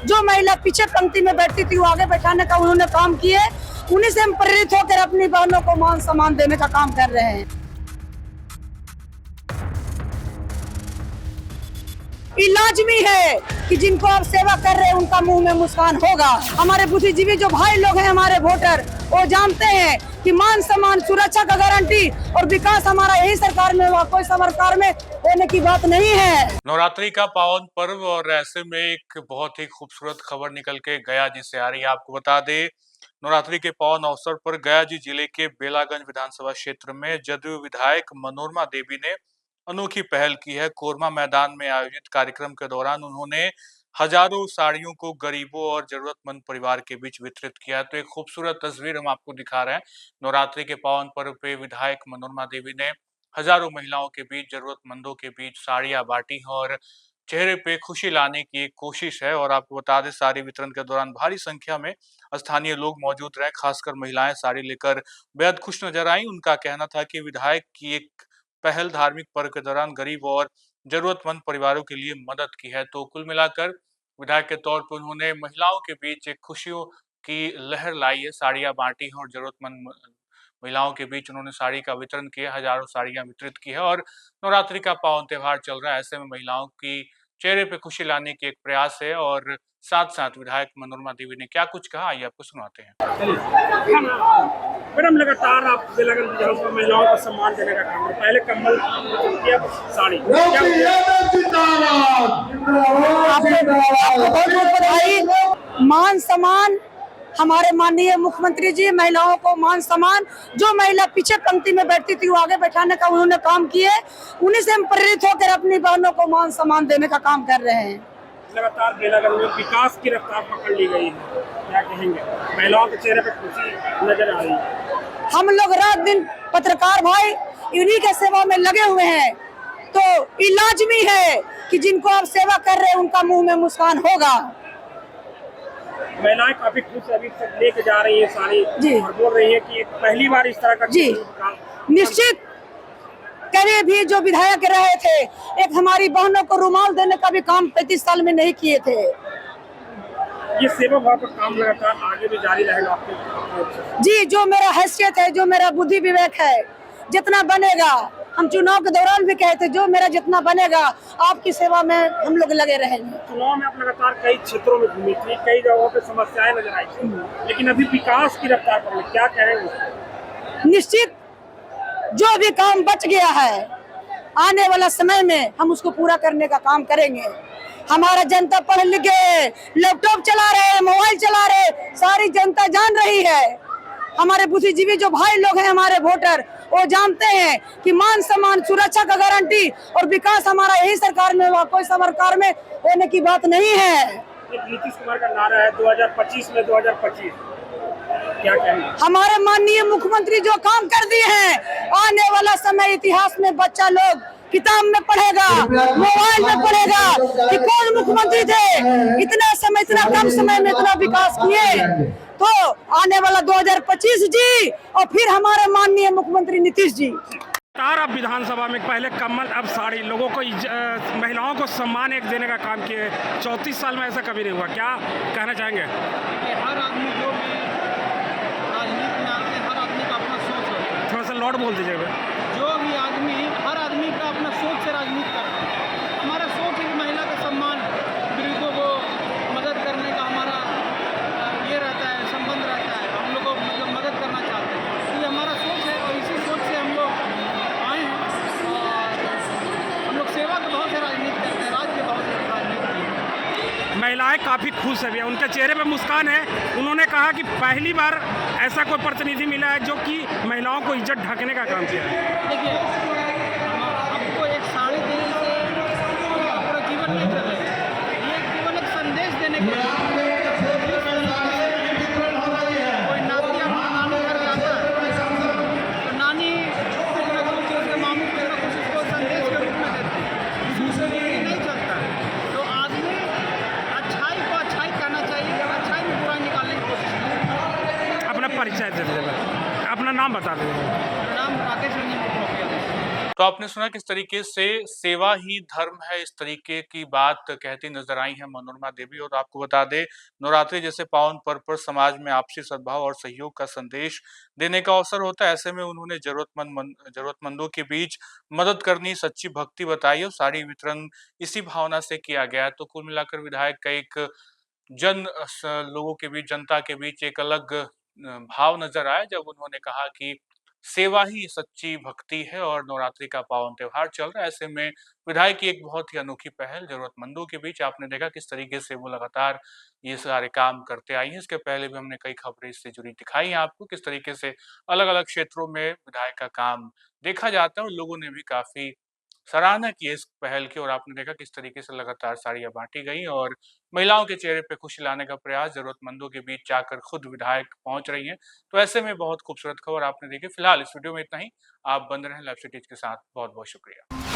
जो महिला पीछे पंक्ति में बैठती थी वो आगे बैठाने का उन्होंने काम किए। उन्हीं से हम प्रेरित होकर अपनी बहनों को मान सम्मान देने का काम कर रहे हैं। ये लाजमी है कि जिनको आप सेवा कर रहे हैं उनका मुंह में मुस्कान होगा। हमारे बुद्धिजीवी जो भाई लोग हैं, हमारे वोटर, वो जानते हैं कि मान सम्मान, सुरक्षा का गारंटी और विकास हमारा यही सरकार में हुआ, कोई सरकार में होने की बात नहीं है। नवरात्रि का पावन पर्व और ऐसे में एक बहुत ही खूबसूरत खबर निकल के गया जी से आ रही है। आपको बता दें, नवरात्रि के पावन अवसर पर गया जी जिले के बेलागंज विधानसभा क्षेत्र में जदयू विधायक मनोरमा देवी ने अनोखी पहल की है। कोरमा मैदान में आयोजित कार्यक्रम के दौरान उन्होंने हजारों साड़ियों को गरीबों और जरूरतमंद परिवार के बीच वितरित किया। तो एक खूबसूरत तस्वीर हम आपको दिखा रहे हैं। नवरात्रि के पावन पर्व पे विधायक मनोरमा देवी ने हजारों महिलाओं के बीच, जरूरतमंदों के बीच साड़ियां बांटी और चेहरे पे खुशी लाने की एक कोशिश है। और आपको बता दें, साड़ी वितरण के दौरान भारी संख्या में स्थानीय लोग मौजूद रहे, खासकर महिलाएं साड़ी लेकर बेहद खुश नजर आई। उनका कहना था कि विधायक की एक पहल धार्मिक पर्व के दौरान गरीब और जरूरतमंद परिवारों के लिए मदद की है। तो कुल मिलाकर विधायक के तौर पर उन्होंने महिलाओं के बीच एक खुशियों की लहर लाई है, साड़ियां बांटी हैं और जरूरतमंद महिलाओं के बीच उन्होंने साड़ी का वितरण किया, हजारों साड़ियां वितरित की है। और नवरात्रि का पावन त्योहार चल रहा है, ऐसे में महिलाओं की चेहरे पे खुशी लाने की एक प्रयास है। और साथ साथ विधायक मनोरमा देवी ने क्या कुछ कहा, आइए आपको सुनाते हैं। मैडम, लगातार आप बेलागंज विधानसभा महिलाओं को सम्मान देने का काम, पहले कम्बल किया, साड़ी, आपको बहुत बहुत बधाई। मान सम्मान हमारे माननीय मुख्यमंत्री जी, महिलाओं को मान सम्मान, जो महिला पीछे पंक्ति में बैठती थी वो आगे बैठाने का उन्होंने काम किए। उन्हीं से हम प्रेरित होकर अपनी बहनों को मान सम्मान देने का काम कर रहे हैं। लगातार बेलागंज में विकास की रफ्तार पकड़ ली गई है, क्या कहेंगे? महिलाओं के चेहरे पर खुशी नजर आ रही है। हम लोग रात दिन पत्रकार भाई इन्हीं के सेवा में लगे हुए हैं। तो ये लाजमी है कि जिनको आप सेवा कर रहे हैं उनका मुंह में मुस्कान होगा। महिलाएं काफी खुश अभी तक लेके जा रही है साड़ी जी, और बोल रही है कि पहली बार इस तरह का जी निश्चित कभी भी जो विधायक रहे थे, एक हमारी बहनों को रुमाल देने का भी काम 35 साल में नहीं किए थे। ये सेवा भाव का काम लगातार आगे भी जारी रहेगा आपके? जी, जो मेरा हैसियत है, जो मेरा बुद्धि विवेक है, जितना बनेगा, हम चुनाव के दौरान भी कहे थे, जो मेरा जितना बनेगा आपकी सेवा में हम लोग लगे रहेंगे। चुनाव में आप लगातार कई क्षेत्रों में घूमी थी, कई जगहों पे समस्याएं नजर आई थी, लेकिन अभी विकास की रफ्तार पर क्या कहेंगे? निश्चित जो भी काम बच गया है, आने वाला समय में हम उसको पूरा करने का काम करेंगे। हमारा जनता पढ़ लिख के लैपटॉप चला रहे, मोबाइल चला रहे, सारी जनता जान रही है। हमारे बुद्धिजीवी जो भाई लोग हैं, हमारे वोटर, वो जानते हैं कि मान सम्मान, सुरक्षा का गारंटी और विकास हमारा यही सरकार में हुआ, कोई सरकार में होने की बात नहीं है। नीतीश कुमार का नारा है 2025 में 2025, क्या कहेंगे? हमारे माननीय मुख्यमंत्री जो काम कर दिए हैं, आने वाला समय इतिहास में बच्चा लोग किताब में पढ़ेगा, मोबाइल में पढ़ेगा कि कौन मुख्यमंत्री थे, इतना समय, इतना कम समय में इतना विकास किए। तो आने वाला 2025 जी और फिर हमारे माननीय मुख्यमंत्री नीतीश जी। अब विधानसभा में पहले कम्बल, अब साड़ी, लोगों को महिलाओं को सम्मान एक देने का काम किए। 34 साल में ऐसा कभी नहीं हुआ, क्या कहना चाहेंगे? हर आदमी जो भी राजनीति में आते हैं, हर आदमी का अपना सोच है। थोड़ा सा लौट बोल दीजिएगा। जो भी आदमी, हर आदमी का अपना सोच से राजनीति करता है। हमारा सोच है कि महिला का सम्मान, गरीबों को मदद करने का हमारा ये रहता है, संबंध रहता है। हम लोग को मतलब मदद करना चाहते हैं, ये हमारा सोच है और इसी सोच से हम लोग आए हैं। और हम लोग सेवा के बहुत से राजनीति करते हैं, राज्य के बहुत से राजनीति करते हैं। महिलाएं काफी खुश है, उनके चेहरे पे मुस्कान है। उन्होंने कहा कि पहली बार ऐसा कोई प्रतिनिधि मिला है जो कि महिलाओं को इज्जत ढकने का काम किया है। देखिए, हमको एक साड़ी देने से पूरा जीवन नहीं चलेगा। ये केवल एक संदेश देने के लिए, कोई नाती अपना नानी घर जाता है तो नानी कुछ न कुछ उसके मामू कुछ न कुछ उसको संदेश के रूप में देते हैं, उससे ये नहीं चलता है। तो आदमी अच्छाई को अच्छाई कहना चाहिए, अच्छाई में बुराई निकालने की कोशिश करें। अपना परिचय दे दीजिएगा, अपना नाम बता दीजिएगा। नाम राकेश रंजन। तो आपने सुना किस तरीके से सेवा ही धर्म है, इस तरीके की बात कहती नजर आई है मनोरमा देवी। और आपको बता दें, नवरात्रि जैसे पावन पर्व पर समाज में आपसी सद्भाव और सहयोग का संदेश देने का अवसर होता है। ऐसे में उन्होंने जरूरतमंदों के बीच मदद करनी सच्ची भक्ति बताई और साड़ी वितरण इसी भावना से किया गया है। तो कुल मिलाकर विधायक का एक लोगों के बीच, जनता के बीच एक अलग भाव नजर आया जब उन्होंने कहा कि सेवा ही सच्ची भक्ति है और नवरात्रि का पावन त्योहार चल रहा है। ऐसे में विधायक की एक बहुत ही अनोखी पहल जरूरतमंदों के बीच, आपने देखा किस तरीके से वो लगातार ये सारे काम करते आई हैं। इसके पहले भी हमने कई खबरें इससे जुड़ी दिखाई हैं आपको, किस तरीके से अलग-अलग क्षेत्रों में विधायक का काम देखा जाता है और लोगों ने भी काफ़ी सराहना की है इस पहल की। और आपने देखा किस तरीके से लगातार साड़ियाँ बाँटी गई और महिलाओं के चेहरे पे खुशी लाने का प्रयास जरूरतमंदों के बीच जाकर खुद विधायक पहुँच रही हैं। तो ऐसे में बहुत खूबसूरत खबर आपने देखी। फिलहाल इस वीडियो में इतना ही। आप बने रहें लाइव सिटीज़ के साथ। बहुत-बहुत शुक्रिया।